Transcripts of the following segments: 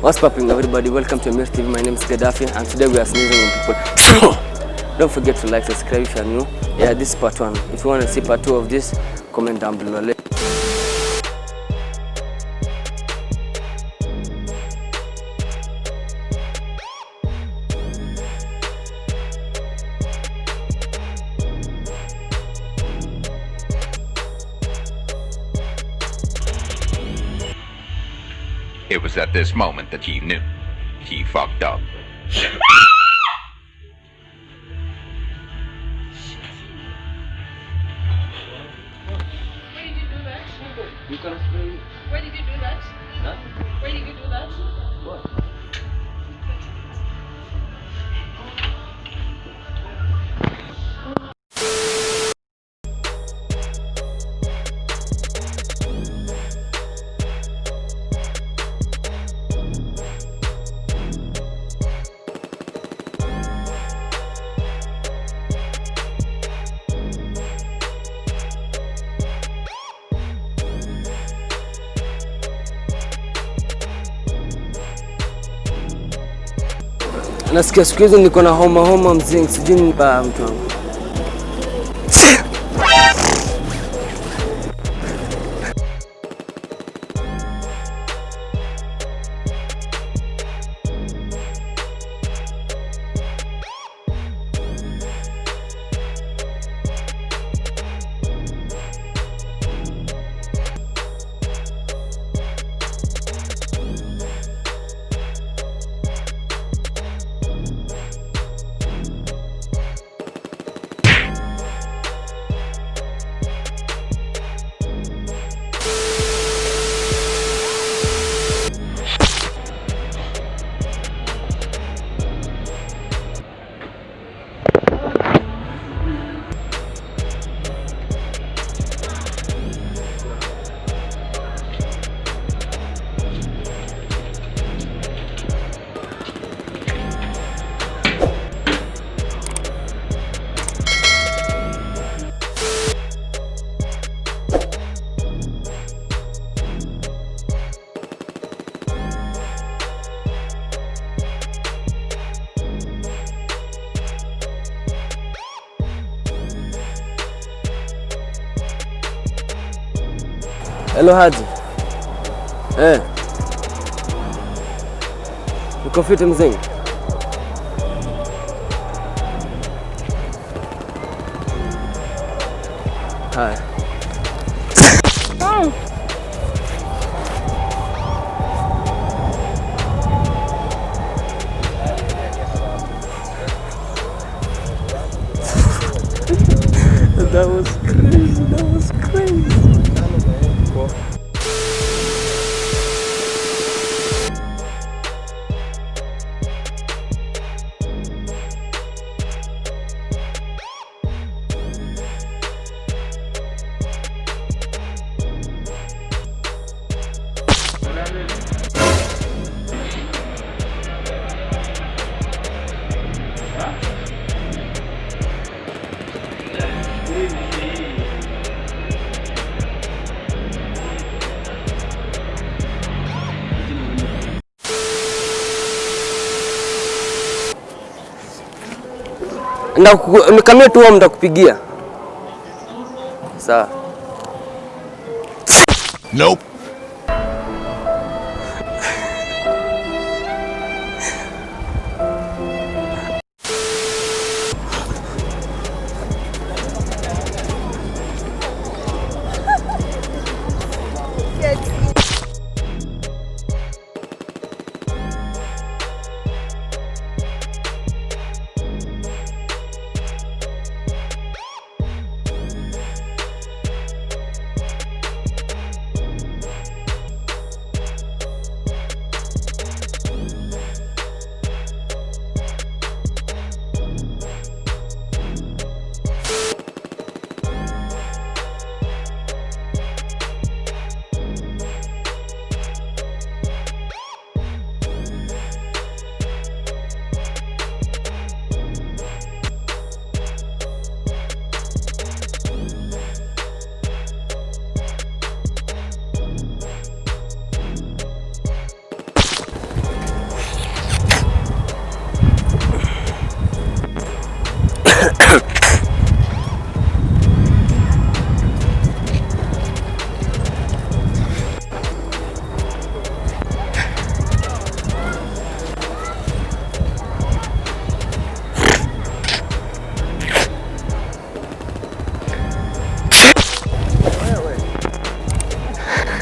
What's popping, everybody? Welcome to Amir TV. My name is Gaddafi, and today we are sneezing on people. Don't forget to like, subscribe if you are new. Yeah, this is part 1. If you want to see part 2 of this, comment down below. It was at this moment that he knew. He fucked up. Why did you do that? You can explain. Why did you do that? Huh? Why did you do that? What? Nasikia siku hizi niko na homa mzingi, sijui ni mbaya mtu wangu. Hello Haji. Uko fiti mzingi? Hi. That was crazy. That was crazy. Nikamia tu wao mtakupigia. Sawa. Nope.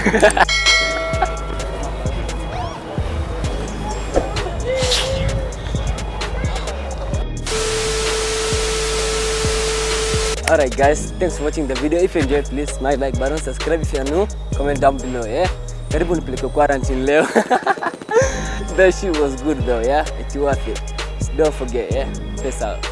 Alright guys, thanks for watching the video. If you enjoyed, please smash like button, subscribe if you are new, comment down below, yeah? Karibu nipeleke quarantine leo. That shit was good though, yeah? It's worth it. Don't forget, yeah? Peace out.